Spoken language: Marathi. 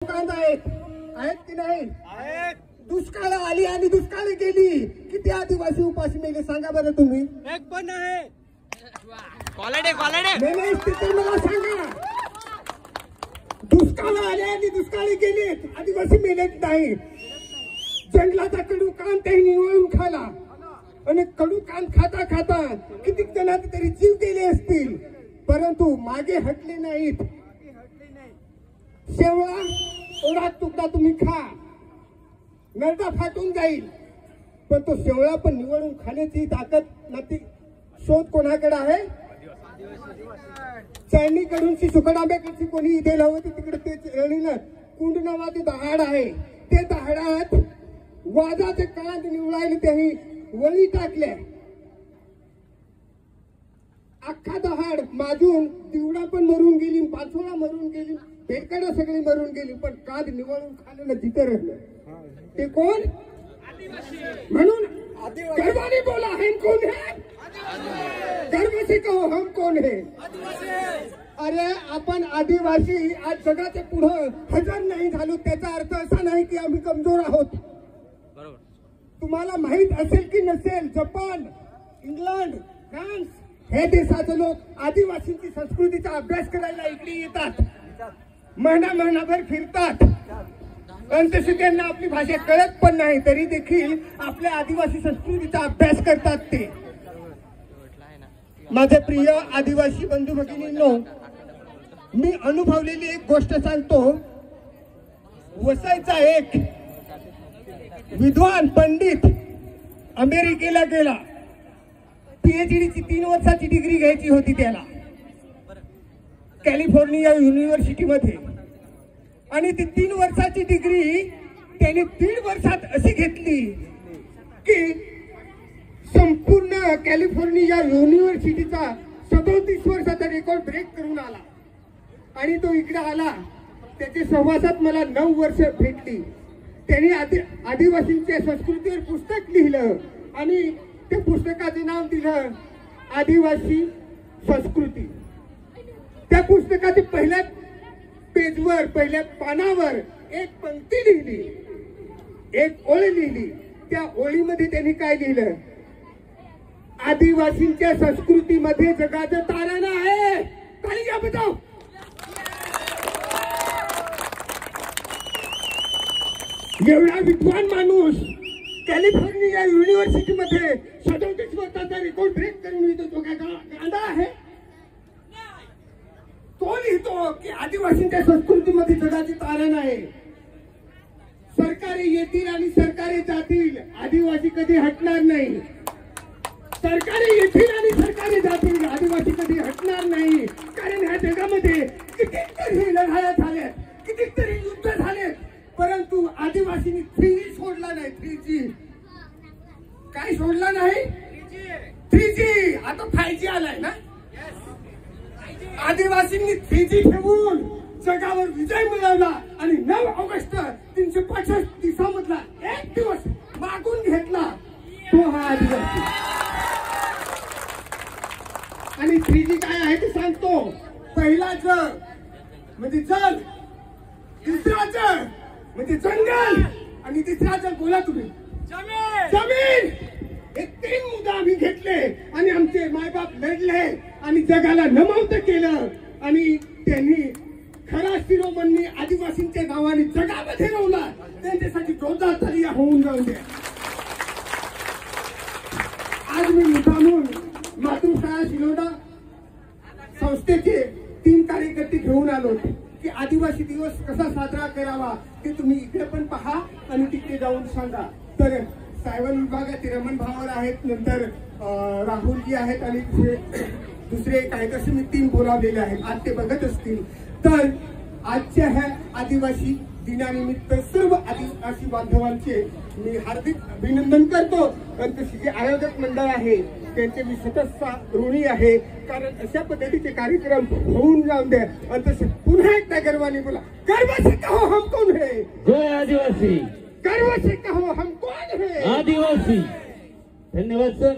आहेत आहेत की नाही? दुष्काळ आली आणि दुष्काळ गेली. किती आदिवासी उपाशी मेले सांगा बरं तुम्ही? एक पण आहे. मेले तर मला सांगा. दुष्काळ आले आणि दुष्काळी गेलेत, आदिवासी मेलेत नाही. जंगलाचा कडू कान त्यांनी निवळून खाला आणि कडू कान खाता खाता किती जणांचे तरी जीव गेले असतील, परंतु मागे हटले नाहीत. शेवळा थोडा तुकडा तुम्ही खा, नरडा फाटून जाईल, पण तो शेवळा पण निवडून खाण्याची ताकद नक्की. शोध कोणाकडे आहे? चैनीकडून सुकडांब्याकडची कोणी इथे लावते तिकडे ते रेणीला कुंड नावाचे दहाड आहे. ते दहाडात वाजाचे कांद निवडायला त्यांनी वळी टाकल्या. अख्खा दहाड माजून दिवडा पण मरून गेली, पाचोळा मरून गेली, भेटकडा सगळी मरून गेली, पण कांद निवडून खाल्लं जिथं राहिलं. ते कोण? म्हणून गर्वाने बोला, हम कौन है? गर्व से कहो हम कौन है? अरे आपण आदिवासी आज जगाच्या पुढे हजर नाही झालो, त्याचा अर्थ असा नाही की आम्ही कमजोर आहोत. तुम्हाला माहित असेल की नसेल, जपान, इंग्लंड, फ्रान्स हे देशाचे लोक आदिवासींची संस्कृतीचा अभ्यास करायला इकडे येतात. महिनाभर फिरतात आणि तशी त्यांना आपली भाषा कळत पण नाही, तरी देखील आपल्या आदिवासी संस्कृतीचा अभ्यास करतात. ते माझे प्रिय आदिवासी बंधू भगिनींनो, मी अनुभवलेली एक गोष्ट सांगतो. वसईचा एक विद्वान पंडित अमेरिकेला गेला. पीएचडीची 3 वर्षाची डिग्री घ्यायची होती त्याला, कॅलिफोर्निया युनिव्हर्सिटीमध्ये. आणि ती 3 वर्षाची डिग्री त्याने 1.5 वर्षात अशी घेतली की संपूर्ण कॅलिफोर्निया युनिव्हर्सिटीचा 37 वर्षाचा रेकॉर्ड ब्रेक करून आला. आणि तो इकडे आला, त्याच्या सहवासात मला 9 वर्ष भेटली. त्यांनी आदिवासींच्या संस्कृतीवर पुस्तक लिहिलं आणि त्या पुस्तकाचे नाव दिलं आदिवासी संस्कृती. त्या पुस्तकाच्या पहिल्या पेजवर, पहिल्या पानावर एक पंक्ती लिहिली, एक ओळ लिहिली. त्या ओळीमध्ये त्यांनी काय लिहिलं? आदिवासींच्या संस्कृतीमध्ये जगाचं तारण आहे. ताली घ्या बजाव. एवढा विद्वान माणूस कॅलिफोर्निया युनिव्हर्सिटीमध्ये 37 वर्षाचा रेकॉर्ड ब्रेक करून येतो. तो काय गांडा आहे? तो लिहितो की आदिवासींच्या संस्कृतीमध्ये जगाचे तारण आहे. सरकारे येतील आणि सरकारे जातील, आदिवासी कधी हटणार नाही. सरकारे येतील आणि सरकारे जातील, आदिवासी कधी हटणार नाही. कारण ह्या जगामध्ये कितीतरी लढाया झाल्यात, कितीतरी युद्ध झालेत, परंतु आदिवासींनी 3G सोडला नाही. 3G काय सोडला नाही? 3G. आता 5G आलाय ना. आदिवासींनी 3G ठेवून जगावर विजय मिळवला आणि 9 ऑगस्ट 365 दिवसामधला एक दिवस मागून घेतला, तो हा आदिवासी. आणि 3G काय आहे ते सांगतो. पहिला जग म्हणजे जल, दुसरा जग म्हणजे जंगल, आणि तिसरा जग बोला तुम्ही जमीन. हे 3 मुद्दे आम्ही घेतले आणि आमचे मायबाप लढले आणि जगाला नमवत केलं. आणि त्यांनी खरा शिरोमणी आदिवासींच्या नावाने जगामध्ये रोवला. त्यांच्यासाठी जोरदार तालिया होऊन जाऊ द्या. आज मी मुद्दामून मातृशाळा शिरोडा संस्थेचे 3 कार्यकर्ते घेऊन आलो की आदिवासी दिवस कसा साजरा करावा ते तुम्ही इकडे पण पहा आणि तिकडे जाऊन सांगा. तर सायबर विभागाचे रमण भावर आहेत, नंतर राहुलजी आहेत आणि दुसरे काय तसे मी 3 बोलावलेले आहेत. आज ते बघत असतील. तर आजच्या ह्या आदिवासी दिनानिमित्त सर्व आदिवासी बांधवांचे मी हार्दिक अभिनंदन करतो. आणि तसे जे आयोजक मंडळ आहे त्यांचे मी सतत ऋणी आहे, कारण अशा पद्धतीचे कार्यक्रम होऊन जाऊन द्या. आणि तसे पुन्हा एकदा गर्वाने बोला, गर्व से कहो हम कौन है? जय आदिवासी. गर्व से कहो हम कौन है? आदिवासी. धन्यवाद सर.